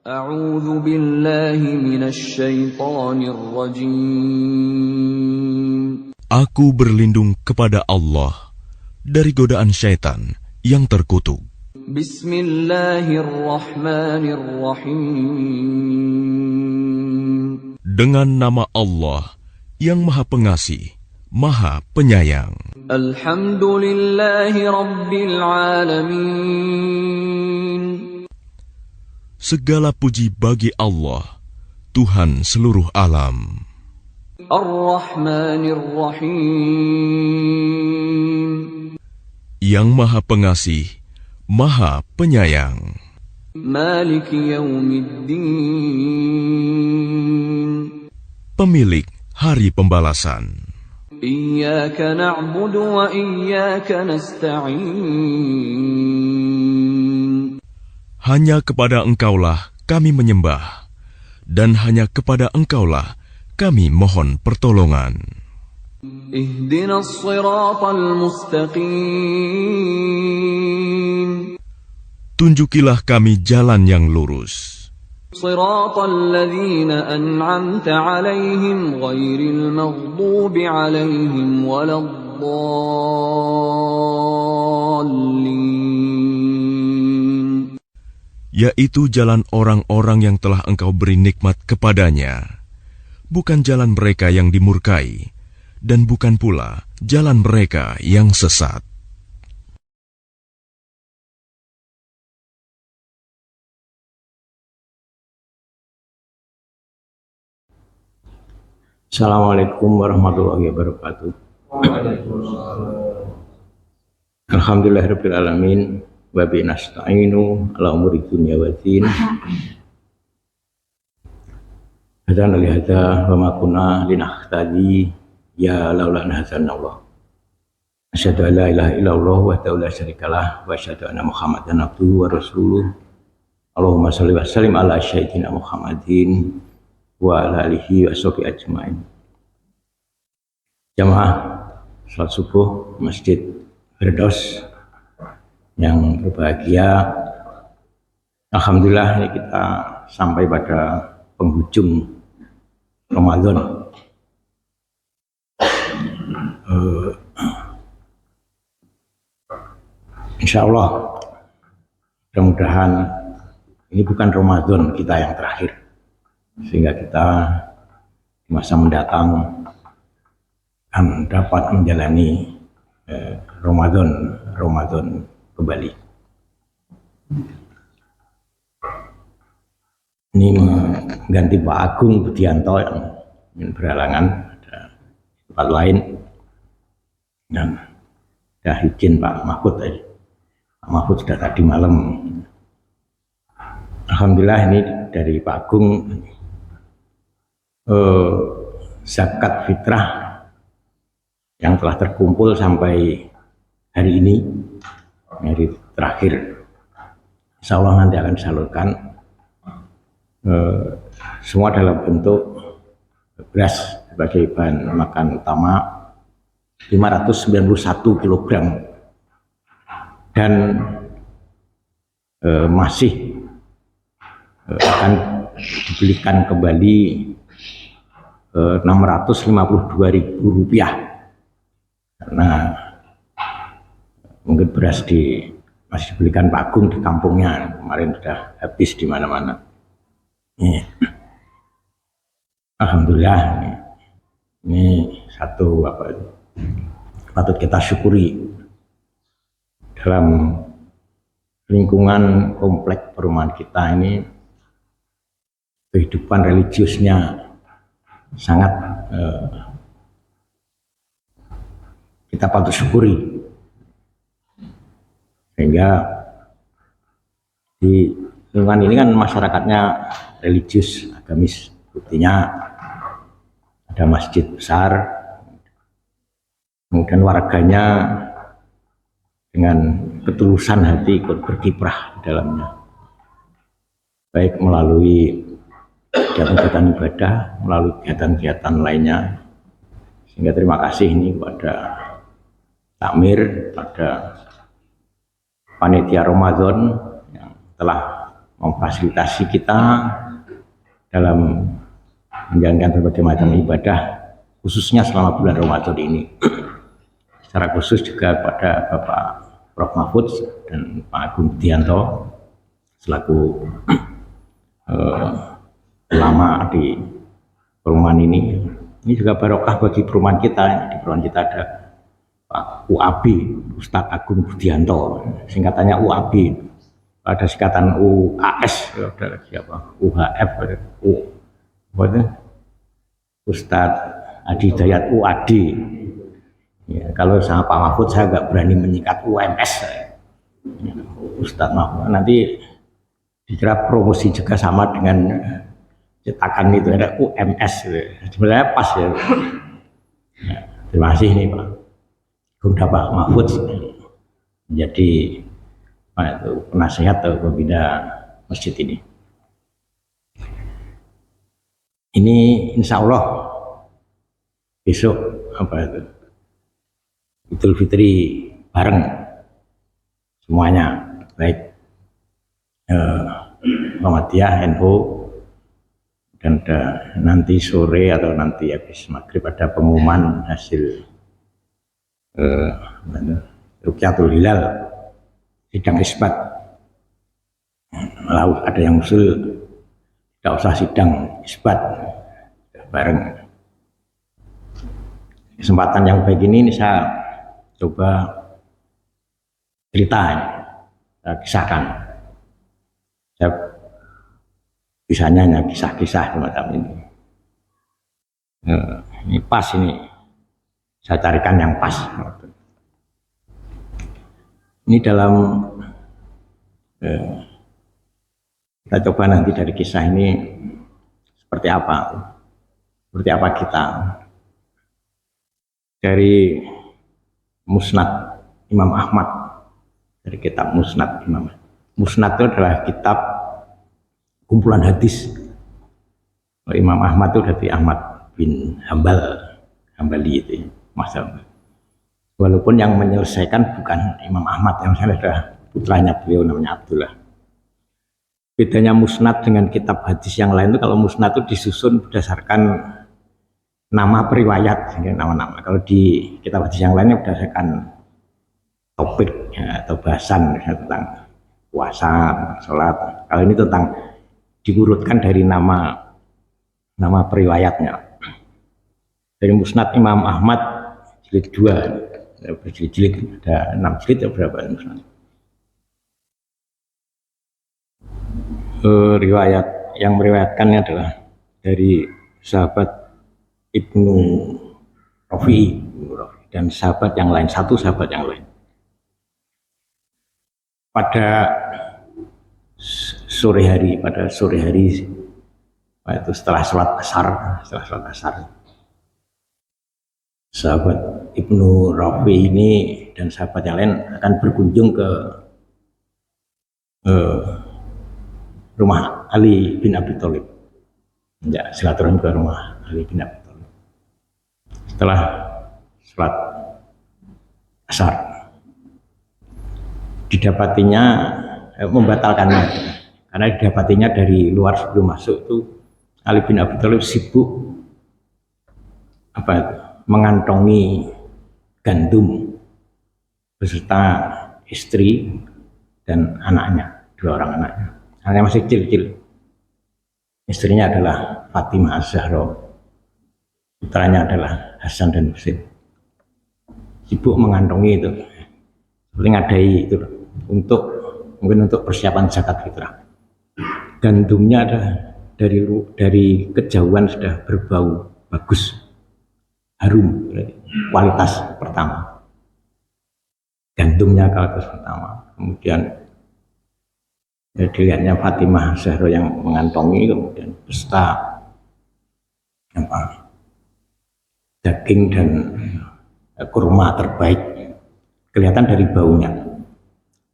A'udzu billahi minasy syaithanir rajim. Aku berlindung kepada Allah dari godaan syaitan yang terkutuk. Bismillahirrahmanirrahim. Dengan nama Allah yang Maha Pengasih, Maha Penyayang. Alhamdulillahi rabbil alamin. Segala puji bagi Allah, Tuhan seluruh alam. Ar-Rahmanir-Rahim. Yang Maha Pengasih, Maha Penyayang. Maliki yaumiddin. Pemilik Hari Pembalasan. Iyyaka na'budu wa iyyaka nasta'in. Hanya kepada Engkaulah kami menyembah, dan hanya kepada Engkaulah kami mohon pertolongan. Ihdinas siratal mustaqim. Tunjukilah kami jalan yang lurus. Siratal ladzina an'amta 'alaihim ghairil maghdubi 'alaihim waladdallin. Yaitu jalan orang-orang yang telah Engkau beri nikmat kepadanya, bukan jalan mereka yang dimurkai, dan bukan pula jalan mereka yang sesat. Assalamualaikum warahmatullahi wabarakatuh. Alhamdulillahirabbil alamin wa bihi nasta'inu ala umuri dunya waddin. Hadana li hadza wa ma kunna linahtadi ya laula an hadana Allah. Asyhadu an la ilaha illallah wahdahu la syarikalah wa asyhadu anna Muhammadan abduhu wa rasuluh. Allahumma shalli wa sallim ala sayyidina Muhammadin wa ala alihi wa sahbihi ajmain. Jamaah salat subuh Masjid Firdaus yang berbahagia, alhamdulillah ini kita sampai pada penghujung Ramadan. Insya Allah mudah-mudahan ini bukan Ramadan kita yang terakhir, sehingga kita di masa mendatang akan dapat menjalani Ramadan kembali. Ini mengganti Pak Agung Budianto yang ingin berhalangan ada tempat lain, dan sudah izin Pak Mahfud tadi. Pak Mahfud sudah tadi malam. Alhamdulillah ini dari Pak Agung zakat fitrah yang telah terkumpul sampai hari ini, hari terakhir, insya Allah nanti akan disalurkan semua dalam bentuk beras sebagai bahan makan utama 591 kg, dan masih akan dibelikan kembali Rp652.000, karena mungkin beras masih dibelikan Pak Agung di kampungnya, kemarin sudah habis di mana-mana. Alhamdulillah ini satu patut kita syukuri dalam lingkungan komplek perumahan kita ini. Kehidupan religiusnya sangat kita patut syukuri, sehingga di lingkungan ini kan masyarakatnya religius, agamis. Buktinya ada masjid besar, kemudian warganya dengan ketulusan hati ikut berkiprah di dalamnya, baik melalui kegiatan-kegiatan ibadah, melalui kegiatan-kegiatan lainnya. Sehingga terima kasih ini kepada takmir, pada panitia Ramadan yang telah memfasilitasi kita dalam menjalankan berbagai macam ibadah, khususnya selama bulan Ramadan ini. Secara khusus juga kepada Bapak Prof. Mahfud dan Pak Agung Budianto selaku ulama di perumahan ini. Ini juga barokah bagi perumahan kita. Di perumahan kita ada Pak UAB, Ustadz Agung Budianto, singkatannya UAB. Ada singkatan UAS, ada lagi apa? UHF, Ustadz Adi Dayat UAD. Ya, kalau sama Pak Mahfud saya nggak berani menyikat UMS. Ya, Ustadz Mahfud nanti dikira promosi juga sama dengan cetakan itu, ada UMS. Sebenarnya pas ya. Ya, terima kasih nih Pak. Sudah Pak Mahfud menjadi penasehat atau pembina masjid ini. Ini insya Allah besok Idul Fitri bareng semuanya, baik Muhammadiyah, NU, dan nanti sore atau nanti habis maghrib ada pengumuman hasil Rukyatul Hilal, sidang isbat. Lalu ada yang usul tidak usah sidang isbat, bareng. Kesempatan yang baik ini saya coba cerita, saya kisahkan. Saya bisanya hanya kisah-kisah semacam ini. Ini pas ini, saya carikan yang pas. Ini dalam kita coba nanti dari kisah ini seperti apa kita dari Musnad Imam Ahmad, dari kitab Musnad Imam. Musnad itu adalah kitab kumpulan hadis. Imam Ahmad itu dari Ahmad bin Hambali itu, Mas Hambali. Walaupun yang menyelesaikan bukan Imam Ahmad, yang saya adalah putranya beliau namanya Abdullah. Bedanya Musnad dengan kitab hadis yang lain itu, kalau Musnad itu disusun berdasarkan nama periwayat, nama-nama. Kalau di kitab hadis yang lainnya berdasarkan topik ya, atau bahasan, misalnya tentang puasa, sholat. Kalau ini tentang diurutkan dari nama periwayatnya. Dari Musnad Imam Ahmad jilid 2, berjilid-jilid, ada 6 jilid atau berapa Musnad. Riwayat yang meriwayatkannya adalah dari sahabat Ibnu Rafi'i dan sahabat yang lain, satu sahabat yang lain. Pada sore hari itu setelah sholat asar, sahabat Ibnu Rafi'i ini dan sahabat yang lain akan berkunjung ke rumah Ali bin Abi Thalib. Ya, silaturahmi ke rumah Ali bin Abi Thalib. Setelah sholat asar, didapatinya membatalkannya, karena didapatinya dari luar sebelum masuk itu Ali bin Abi Thalib sibuk mengantongi gandum beserta istri dan anaknya, 2 orang anaknya. Anaknya masih kecil-kecil. Istrinya adalah Fatimah Az-Zahra, putranya adalah Hasan dan Husain. Sibuk mengantongi itu, seperti ngadai itu mungkin untuk persiapan zakat fitrah. Gandumnya ada dari kejauhan sudah berbau bagus, harum, kualitas pertama. Gandumnya kualitas pertama. Kemudian dilihatnya Fatimah Zahra yang mengantongi, kemudian beserta daging dan kurma terbaik, kelihatan dari baunya.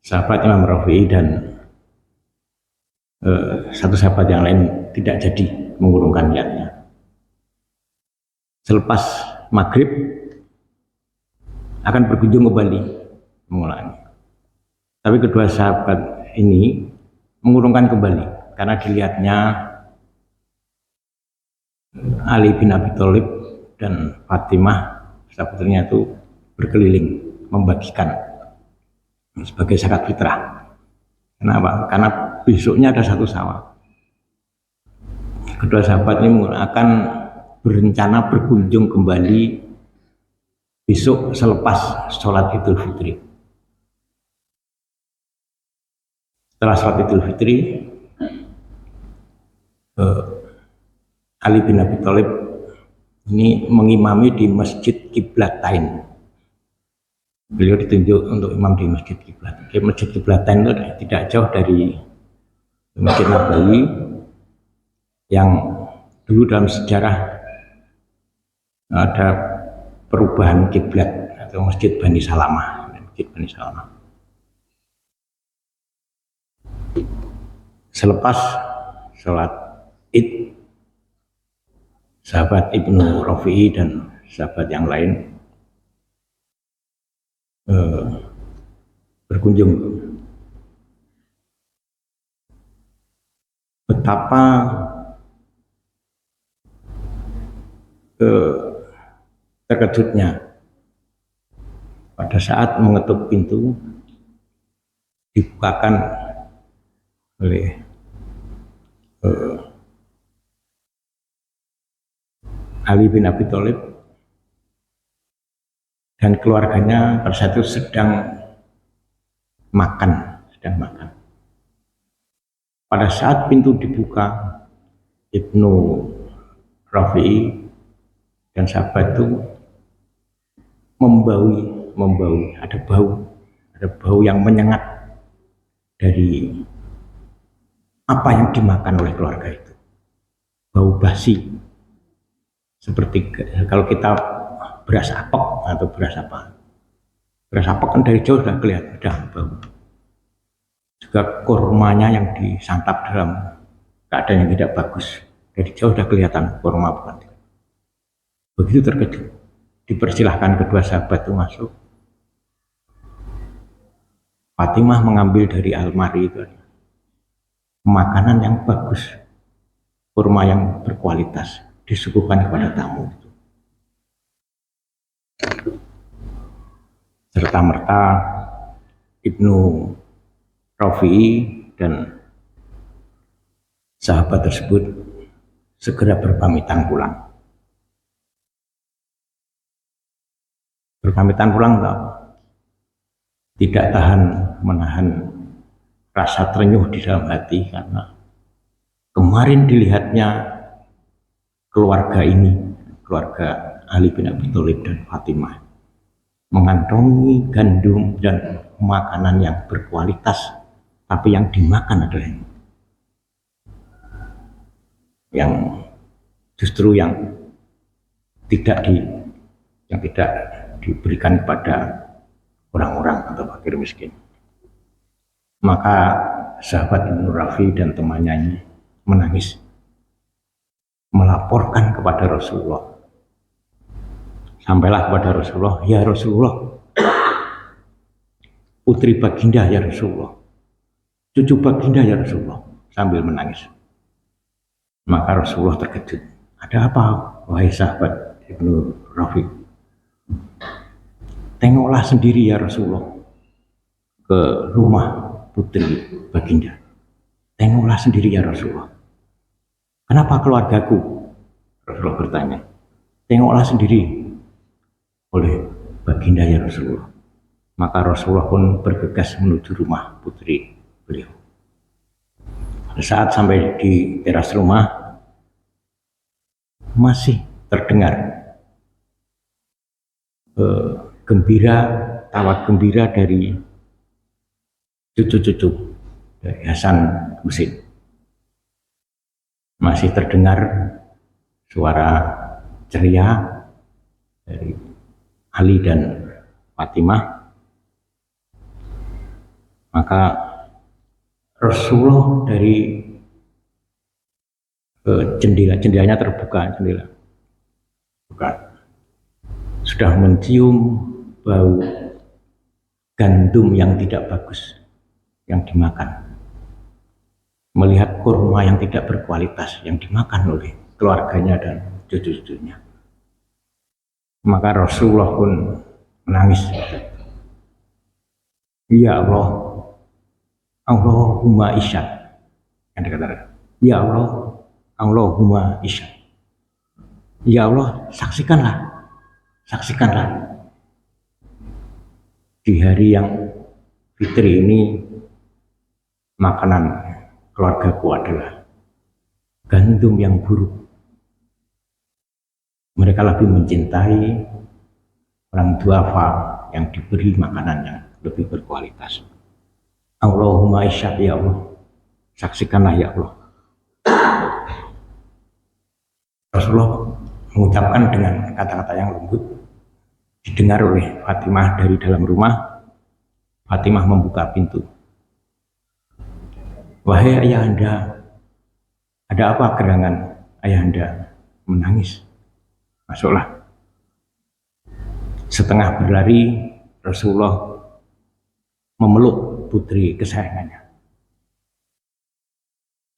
Sahabat Imam Rafi'i dan satu sahabat yang lain tidak jadi mengurungkan niatnya. Selepas maghrib akan berkunjung kembali mengulangi. Tapi kedua sahabat ini mengurungkan kembali karena dilihatnya Ali bin Abi Thalib dan Fatimah putrinya itu berkeliling membagikan sebagai zakat fitrah. Kenapa? Karena besoknya ada satu sawal. Kedua sahabat ini akan berencana berkunjung kembali besok selepas sholat Idul Fitri. Setelah sholat Idul Fitri, Ali bin Abi Thalib ini mengimami di Masjid Qiblatain. Beliau ditunjuk untuk imam di Masjid Qiblatain. Masjid Qiblatain itu tidak jauh dari Masjid Nabawi yang dulu dalam sejarah ada perubahan kiblat atau Masjid Bani Salamah. Masjid Bani Salamah. Selepas sholat Id, sahabat Ibnu Rafi'i dan sahabat yang lain berkunjung. Betapa terkejutnya pada saat mengetuk pintu dibukakan oleh Ali bin Abi Thalib dan keluarganya pada saat itu sedang makan. Pada saat pintu dibuka, Ibnu Rafi'i dan sahabat itu membaui, ada bau yang menyengat dari apa yang dimakan oleh keluarga itu, bau basi, seperti kalau kita beras apok atau beras apok kan dari jauh sudah kelihatan, sudah bau. Juga kurmanya yang disantap dalam keadaan yang tidak bagus, dari jauh sudah kelihatan kurma bukan. Begitu terkejut, dipersilahkan kedua sahabat itu masuk. Fatimah mengambil dari almari itu makanan yang bagus, kurma yang berkualitas, disuguhkan kepada tamu. Serta-merta Ibnu Rafi'i dan sahabat tersebut segera berpamitan pulang. Berpamitan pulang tidak tahan menahan rasa terenyuh di dalam hati karena kemarin dilihatnya keluarga ini, keluarga Ali bin Abi Thalib dan Fatimah, mengantongi gandum dan makanan yang berkualitas, tapi yang dimakan adalah yang justru yang tidak diberikan kepada orang-orang atau fakir miskin. Maka sahabat Ibnu Rafi dan temannya ini menangis, melaporkan kepada Rasulullah. Sampailah kepada Rasulullah, ya Rasulullah, putri baginda ya Rasulullah, cucu baginda ya Rasulullah, sambil menangis. Maka Rasulullah terkejut. Ada apa, wahai sahabat Ibnu Rafi? Tengoklah sendiri ya Rasulullah ke rumah putri baginda. Tengoklah sendiri ya Rasulullah. Kenapa keluargaku? Rasulullah bertanya. Tengoklah sendiri oleh baginda ya Rasulullah. Maka Rasulullah pun bergegas menuju rumah putri beliau. Pada saat sampai di teras rumah, masih terdengar tawa gembira dari cucu-cucu dari Hasan Husain. Masih terdengar suara ceria dari Ali dan Fatimah. Maka Rasulullah dari jendelanya terbuka, sudah mencium bau gandum yang tidak bagus yang dimakan. melihat kurma yang tidak berkualitas yang dimakan oleh keluarganya dan cucu-cucunya. Maka Rasulullah pun menangis. Ya Allah, Allahumma isyad. Yang dikatakan, ya Allah, Allahumma isyad. Ya Allah, saksikanlah, saksikanlah. Di hari yang fitri ini, makanan keluargaku adalah gandum yang buruk. Mereka lebih mencintai orang duafa yang diberi makanan yang lebih berkualitas. Allahumma isyad ya Allah, saksikanlah ya Allah. Rasulullah mengucapkan dengan kata-kata yang lembut, didengar oleh Fatimah dari dalam rumah. Fatimah membuka pintu. Wahai ayahanda, ada apa gerangan ayahanda menangis? Masuklah. Setengah berlari, Rasulullah memeluk putri kesayangannya.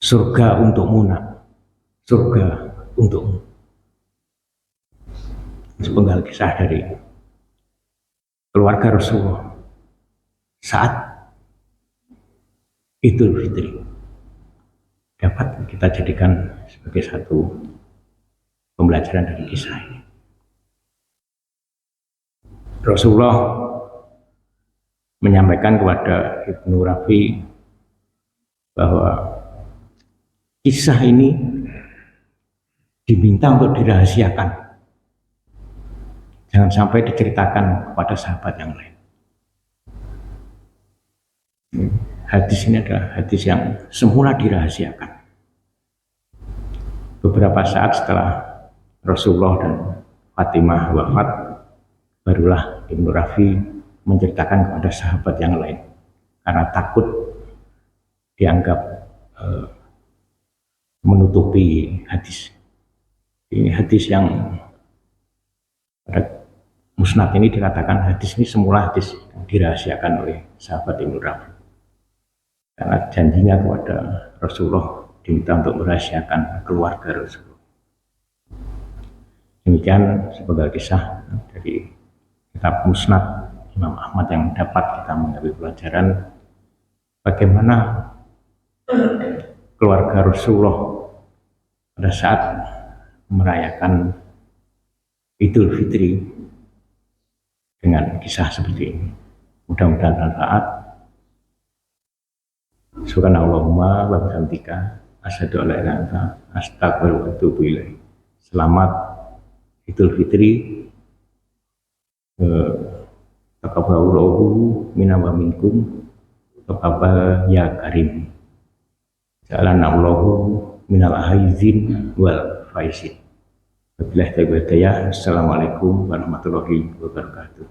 Surga untukmu nak, surga untukmu. Sepenggal kisah dari keluarga Rasulullah saat Idul Fitri dapat kita jadikan sebagai satu pembelajaran dari kisah ini. Rasulullah menyampaikan kepada Ibnu Rafi bahwa kisah ini diminta untuk dirahasiakan, jangan sampai diceritakan kepada sahabat yang lain. Hadis ini adalah hadis yang semula dirahasiakan. Beberapa saat setelah Rasulullah dan Fatimah wafat, barulah Ibnu Rafi menceritakan kepada sahabat yang lain karena takut dianggap menutupi hadis. Ini hadis yang pada musnad ini dikatakan hadis ini semula hadis yang dirahasiakan oleh sahabat Ibnu Rafi karena janjinya kepada Rasulullah diminta untuk merahasiakan keluarga Rasulullah. Demikian sebagai kisah dari kitab Musnad Imam Ahmad yang dapat kita mengambil pelajaran bagaimana keluarga Rasulullah pada saat merayakan Idul Fitri dengan kisah seperti ini. Mudah-mudahan bermanfaat. Subhanallahumma wa bihamdika asyhadu an la ilaha illa anta astaghfiruka wa atubu ilaik. Selamat Idul Fitri. Taqabbalallahu minna wa minkum. Taqabbal ya karim. Ja'alanallahu minal aizin wal faizin. Wabillahi taufiq. Assalamualaikum warahmatullahi wabarakatuh.